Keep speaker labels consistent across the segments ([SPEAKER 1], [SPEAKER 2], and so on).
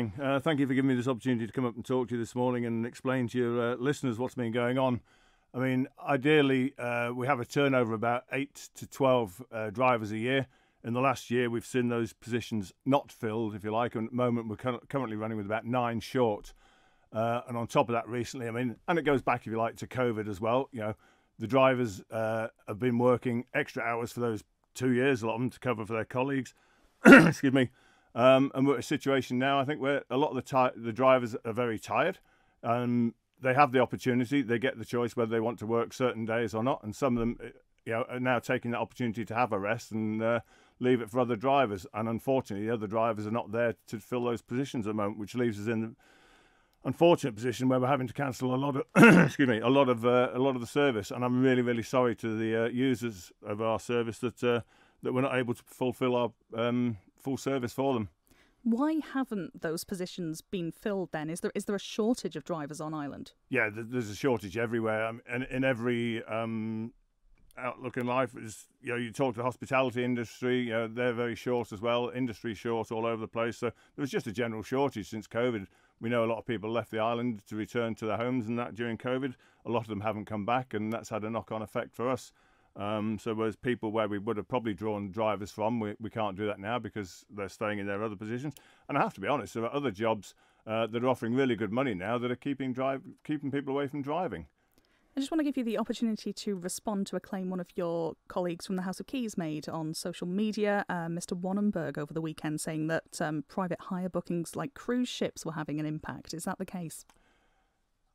[SPEAKER 1] morning. Thank you for giving me this opportunity to come up and talk to you this morning and explain to your listeners what's been going on. I mean, ideally, we have a turnover of about 8 to 12 drivers a year. In the last year, we've seen those positions not filled, if you like. And at the moment, we're currently running with about 9 short. And on top of that, recently, I mean, and it goes back, if you like, to COVID as well. You know, the drivers have been working extra hours for those 2 years, a lot of them, to cover for their colleagues. Excuse me. And we're at a situation now, I think, where a lot of the drivers are very tired. They have the opportunity, they get the choice whether they want to work certain days or not. And some of them, are now taking that opportunity to have a rest and leave it for other drivers. And unfortunately, the other drivers are not there to fill those positions at the moment, which leaves us in the unfortunate position where we're having to cancel a lot of, excuse me, a lot of the service. And I'm really, really sorry to the users of our service that we're not able to fulfil our full service for them.
[SPEAKER 2] Why haven't those positions been filled then? Is there a shortage of drivers on island?
[SPEAKER 1] Yeah, there's a shortage everywhere, and in every outlook in life. Is, you talk to the hospitality industry, they're very short as well. Industry short all over the place. So there was just a general shortage since COVID. We know a lot of people left the island to return to their homes and that during COVID. A lot of them haven't come back, and that's had a knock-on effect for us. So whereas people where we would have probably drawn drivers from, we can't do that now because they're staying in their other positions. And I have to be honest, there are other jobs that are offering really good money now that are keeping people away from driving.
[SPEAKER 2] I just want to give you the opportunity to respond to a claim one of your colleagues from the House of Keys made on social media, Mr. Wannenberg, over the weekend, saying that private hire bookings like cruise ships were having an impact. Is that the case?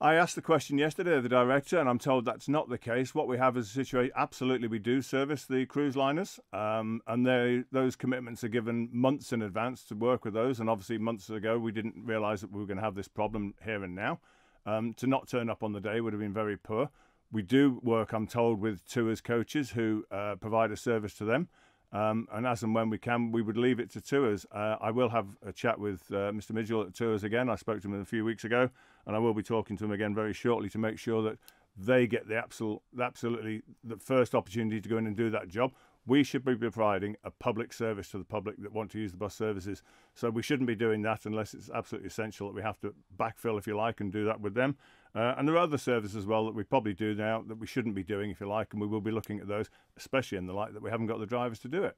[SPEAKER 1] I asked the question yesterday of the director, and I'm told that's not the case. What we have is a situation, absolutely we do service the cruise liners, and those commitments are given months in advance to work with those, and obviously months ago we didn't realise that we were going to have this problem here and now. To not turn up on the day would have been very poor. We do work, I'm told, with tours coaches who provide a service to them. And as and when we can, we would leave it to tours. I will have a chat with Mr. Midgell at tours again. I spoke to him a few weeks ago, and I will be talking to him again very shortly to make sure that they get the absolutely the first opportunity to go in and do that job. We should be providing a public service to the public that want to use the bus services. So we shouldn't be doing that unless it's absolutely essential that we have to backfill, if you like, and do that with them. And there are other services as well that we probably do now that we shouldn't be doing, if you like, and we will be looking at those, especially in the light that we haven't got the drivers to do it.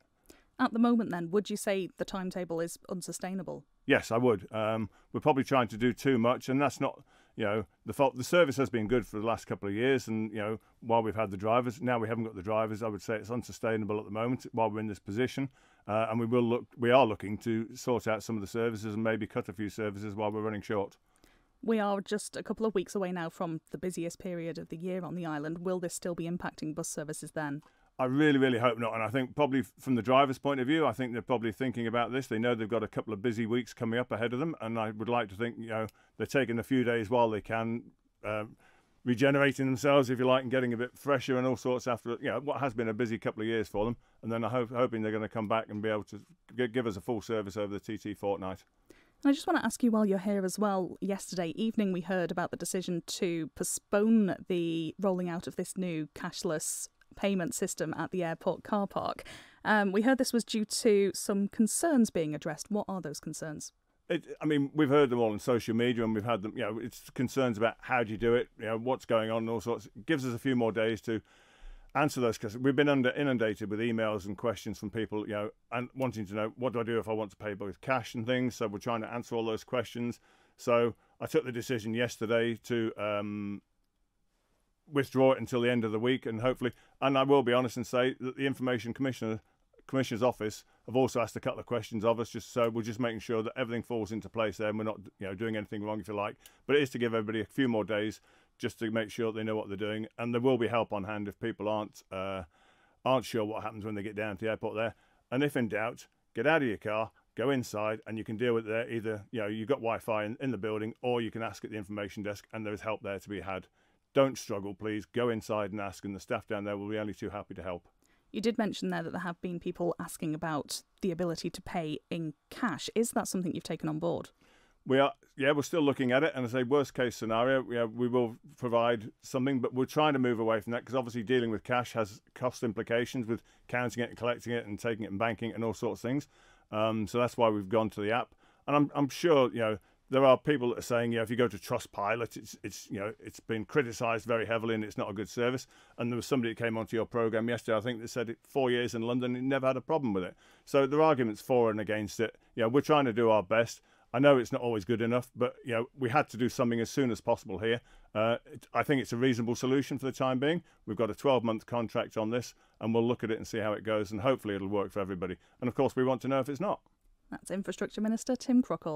[SPEAKER 2] At the moment, then, would you say the timetable is unsustainable? Yes,
[SPEAKER 1] I would. We're probably trying to do too much, and that's not, the fault. The service has been good for the last couple of years, and, while we've had the drivers, now we haven't got the drivers. I would say it's unsustainable at the moment while we're in this position, and we are looking to sort out some of the services and maybe cut a few services while we're running short.
[SPEAKER 2] We are just a couple of weeks away now from the busiest period of the year on the island. Will this still be impacting bus services then?
[SPEAKER 1] I really, really hope not. And I think probably from the driver's point of view, I think they're probably thinking about this. They know they've got a couple of busy weeks coming up ahead of them. And I would like to think, they're taking a few days while they can, regenerating themselves, if you like, and getting a bit fresher and all sorts after, what has been a busy couple of years for them. And then hoping they're going to come back and be able to give us a full service over the TT fortnight.
[SPEAKER 2] I just want to ask you while you're here as well, yesterday evening we heard about the decision to postpone the rolling out of this new cashless payment system at the airport car park. We heard this was due to some concerns being addressed. What are those concerns?
[SPEAKER 1] We've heard them all on social media, and we've had them, it's concerns about how do you do it, what's going on and all sorts. It gives us a few more days to answer those, because we've been inundated with emails and questions from people, and wanting to know, what do I do if I want to pay with cash and things? So we're trying to answer all those questions. So I took the decision yesterday to withdraw it until the end of the week, and hopefully, and I will be honest and say that the Information Commissioner's office have also asked a couple of questions of us, just so we're just making sure that everything falls into place there and we're not doing anything wrong, if you like. But it is to give everybody a few more days just to make sure they know what they're doing, and there will be help on hand if people aren't sure what happens when they get down to the airport there. And if in doubt, get out of your car, go inside, and you can deal with it there. Either you've got Wi-Fi in the building, or you can ask at the information desk, and there is help there to be had. Don't struggle, please. Go inside and ask, and the staff down there will be only too happy to help.
[SPEAKER 2] You did mention there that there have been people asking about the ability to pay in cash. Is that something you've taken on board?
[SPEAKER 1] We're still looking at it, and I say worst case scenario, we will provide something, but we're trying to move away from that, because obviously dealing with cash has cost implications with counting it and collecting it and taking it and banking it and all sorts of things. So that's why we've gone to the app. And I'm sure, there are people that are saying, if you go to Trustpilot, it's been criticised very heavily and it's not a good service. And there was somebody that came onto your programme yesterday, I think, that said 4 years in London, he never had a problem with it. So there are arguments for and against it. We're trying to do our best. I know it's not always good enough, but we had to do something as soon as possible here. I think it's a reasonable solution for the time being. We've got a 12-month contract on this, and we'll look at it and see how it goes, and hopefully it'll work for everybody. And of course, we want to know if it's not.
[SPEAKER 2] That's Infrastructure Minister Tim Crookall.